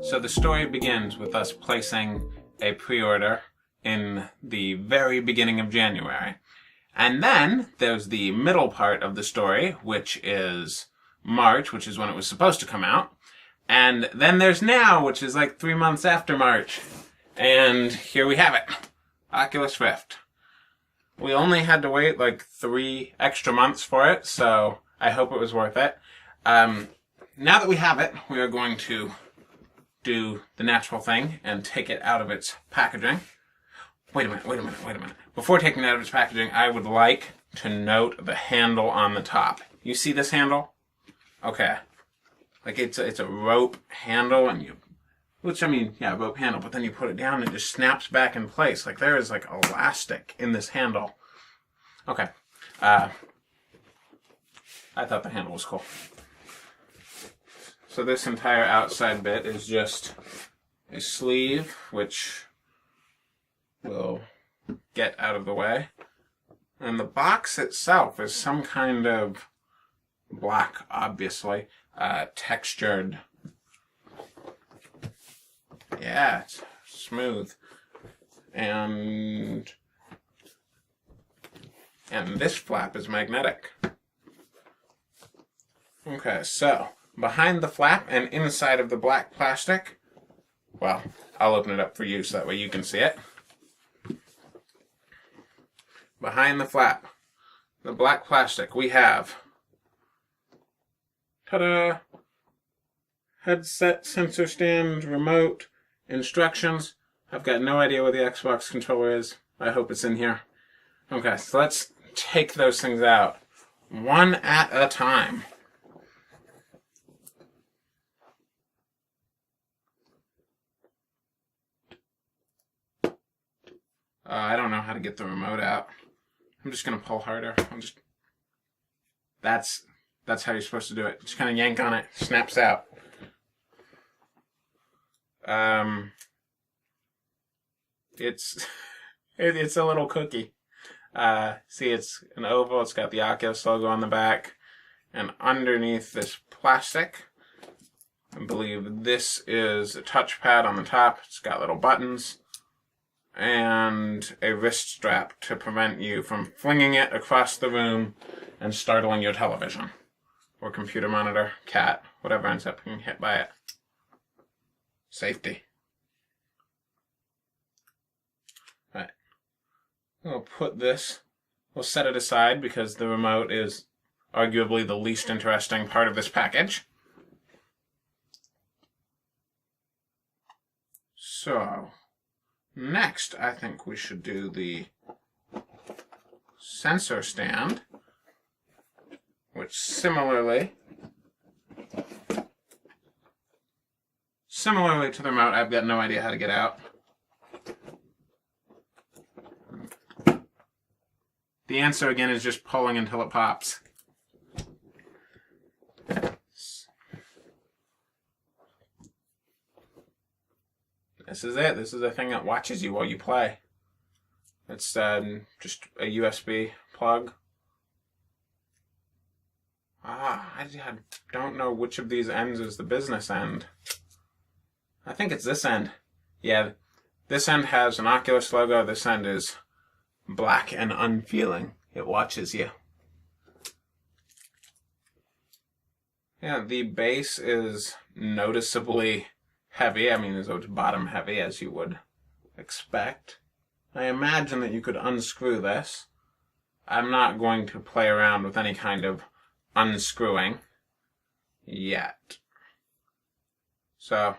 So the story begins with us placing a pre-order in the very beginning of January. And then there's the middle part of the story, which is March, which is when it was supposed to come out. And then there's now, which is like 3 months after March. And here we have it. Oculus Rift. We only had to wait like 3 extra months for it, so I hope it was worth it. Now that we have it, we are going to do the natural thing and take it out of its packaging. Wait a minute. Before taking it out of its packaging, I would like to note the handle on the top. You see this handle? Okay. Like it's a rope handle, and rope handle, but then you put it down and it just snaps back in place. Like there is like elastic in this handle. Okay. I thought the handle was cool. So this entire outside bit is just a sleeve, which will get out of the way. And the box itself is some kind of black, obviously, textured. Yeah, it's smooth. And this flap is magnetic. Okay, so behind the flap and inside of the black plastic, well, I'll open it up for you so that way you can see it. Behind the flap, the black plastic, we have, ta-da, headset, sensor stand, remote, instructions. I've got no idea where the Xbox controller is. I hope it's in here. Okay, so let's take those things out one at a time. I don't know how to get the remote out. I'm just gonna pull harder. That's how you're supposed to do it. Just kind of yank on it, snaps out. It's a little cookie. See, it's an oval. It's got the Oculus logo on the back, and underneath this plastic, I believe this is a touchpad on the top. It's got little buttons and a wrist strap to prevent you from flinging it across the room and startling your television or computer monitor, cat, whatever ends up being hit by it. Safety. Right. We'll set it aside because the remote is arguably the least interesting part of this package. So, next, I think we should do the sensor stand, which similarly to the remote, I've got no idea how to get out. The answer, again, is just pulling until it pops. This is it. This is the thing that watches you while you play. It's just a USB plug. I don't know which of these ends is the business end. I think it's this end. Yeah, this end has an Oculus logo. This end is black and unfeeling. It watches you. Yeah, the base is noticeably heavy. I mean, it's bottom heavy, as you would expect. I imagine that you could unscrew this. I'm not going to play around with any kind of unscrewing yet. So,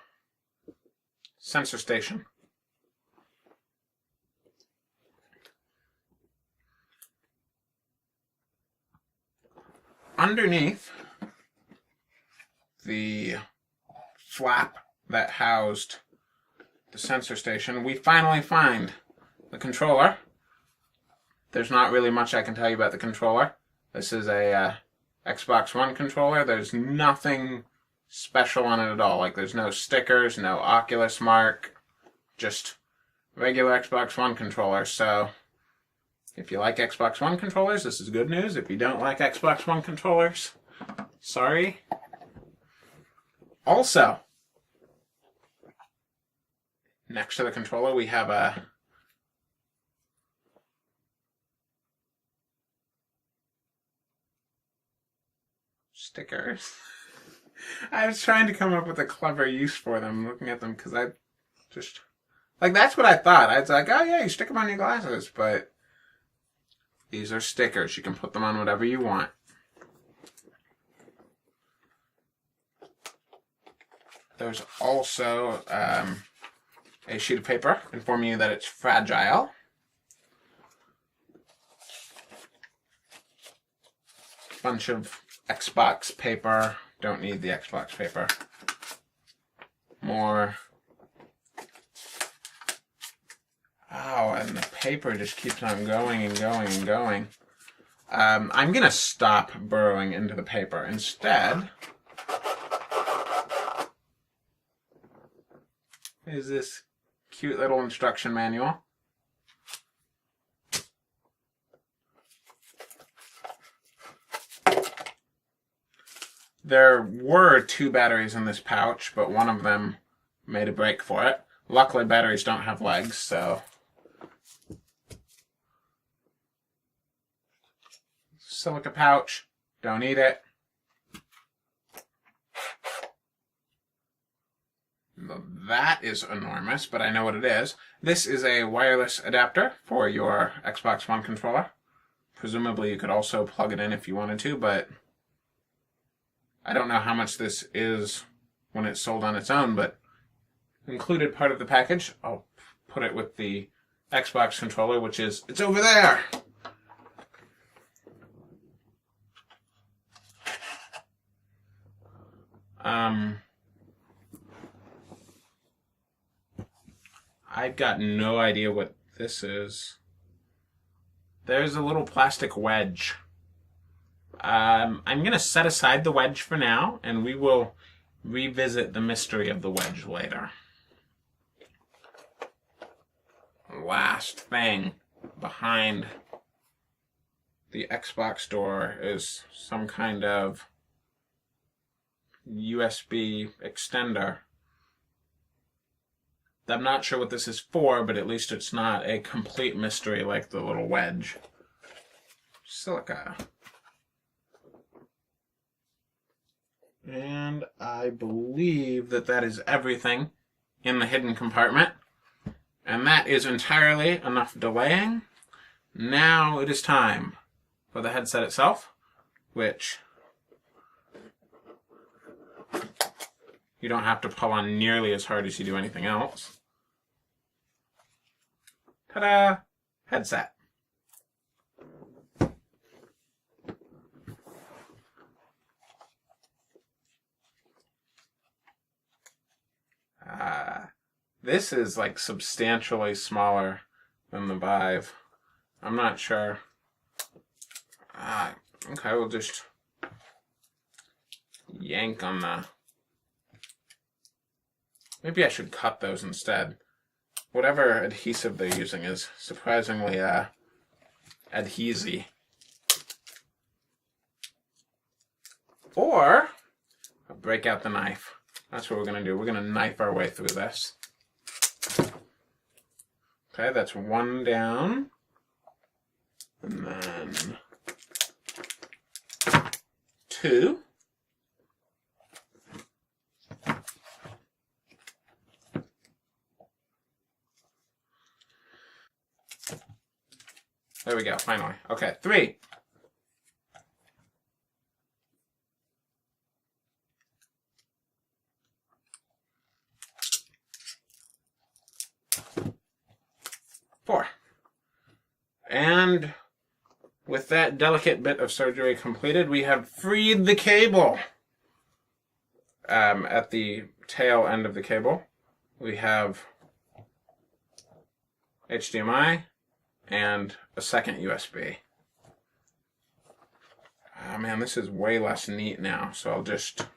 sensor station. Underneath the flap that housed the sensor station, we finally find the controller. There's not really much I can tell you about the controller. This is a Xbox One controller. There's nothing special on it at all. Like, there's no stickers, no Oculus mark, just regular Xbox One controller. So, if you like Xbox One controllers, this is good news. If you don't like Xbox One controllers, sorry. Also, next to the controller, we have a stickers. I was trying to come up with a clever use for them, looking at them, because I just... Like, that's what I thought. I was like, oh yeah, you stick them on your glasses, but these are stickers. You can put them on whatever you want. There's also a sheet of paper informing you that it's fragile. Bunch of Xbox paper. Don't need the Xbox paper. More. Oh, and the paper just keeps on going and going and going. I'm going to stop burrowing into the paper. Instead, is this cute little instruction manual. There were 2 batteries in this pouch, but one of them made a break for it. Luckily, batteries don't have legs, so... Silica pouch, don't need it. That is enormous, but I know what it is. This is a wireless adapter for your Xbox One controller. Presumably you could also plug it in if you wanted to, but I don't know how much this is when it's sold on its own, but included part of the package. I'll put it with the Xbox controller, which is, it's over there! I've got no idea what this is. There's a little plastic wedge. I'm going to set aside the wedge for now, and we will revisit the mystery of the wedge later. Last thing behind the Xbox door is some kind of USB extender. I'm not sure what this is for, but at least it's not a complete mystery like the little wedge. Silica. And I believe that that is everything in the hidden compartment. And that is entirely enough delaying. Now it is time for the headset itself, which you don't have to pull on nearly as hard as you do anything else. Ta-da! Headset. This is like substantially smaller than the Vive. I'm not sure. Okay, we'll just yank on the... Maybe I should cut those instead. Whatever adhesive they're using is surprisingly adhesive. Or I'll break out the knife. That's what we're going to do. We're going to knife our way through this. Okay, that's one down. And then 2. There we go, finally. Okay, 3. And with that delicate bit of surgery completed, we have freed the cable. At the tail end of the cable, we have HDMI and a second USB. Oh man, this is way less neat now, so I'll just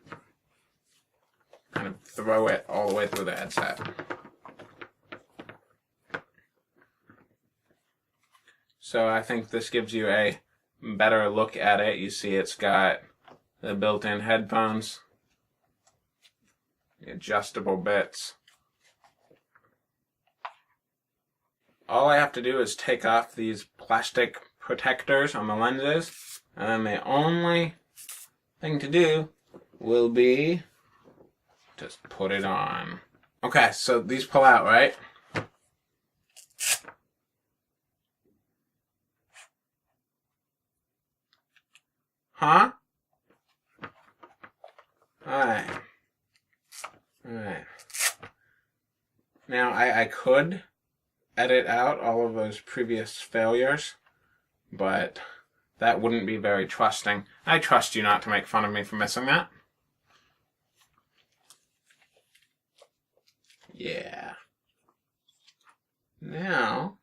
kind of throw it all the way through the headset. So I think this gives you a better look at it. You see it's got the built-in headphones, the adjustable bits, all I have to do is take off these plastic protectors on the lenses, and then the only thing to do will be just put it on. Okay, so these pull out, right? Huh? Alright. Alright. Now, I could edit out all of those previous failures, but that wouldn't be very trusting. I trust you not to make fun of me for missing that. Yeah. Now.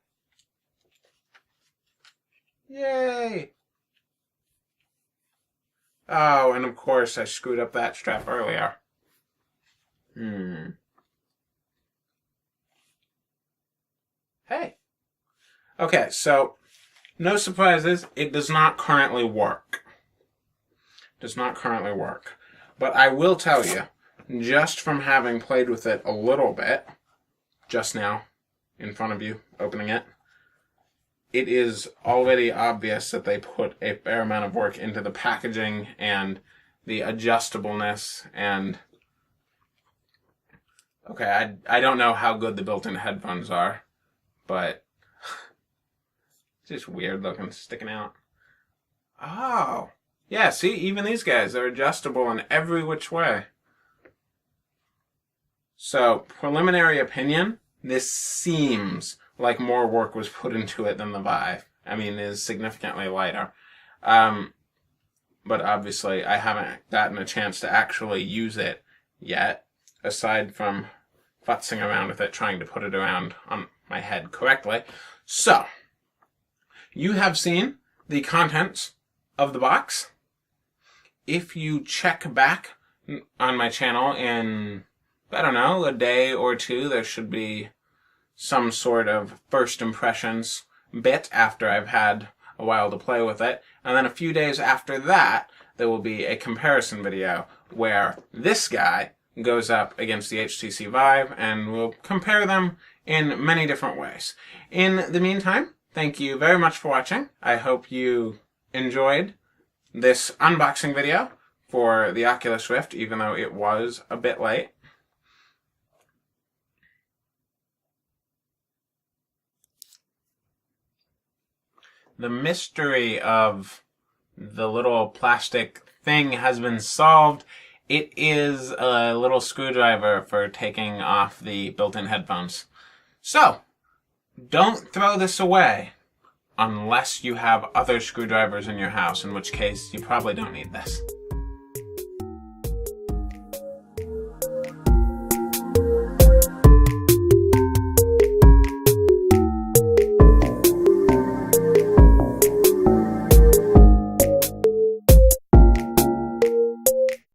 Yay! Oh, and of course I screwed up that strap earlier. Hey. Okay, so no surprises. It does not currently work. Does not currently work. But I will tell you, just from having played with it a little bit, just now, in front of you, opening it, it is already obvious that they put a fair amount of work into the packaging and the adjustableness and... Okay, I don't know how good the built-in headphones are, but it's just weird looking, sticking out. Oh, yeah, see, even these guys, they're adjustable in every which way. So, preliminary opinion, this seems like more work was put into it than the Vive. I mean, it is significantly lighter. But obviously, I haven't gotten a chance to actually use it yet, aside from futzing around with it, trying to put it around on my head correctly. So, you have seen the contents of the box. If you check back on my channel in, I don't know, a day or two, there should be some sort of first impressions bit after I've had a while to play with it. And then a few days after that, there will be a comparison video where this guy goes up against the HTC Vive, and we'll compare them in many different ways. In the meantime, thank you very much for watching. I hope you enjoyed this unboxing video for the Oculus Rift, even though it was a bit late. The mystery of the little plastic thing has been solved. It is a little screwdriver for taking off the built-in headphones. So, don't throw this away unless you have other screwdrivers in your house, in which case you probably don't need this.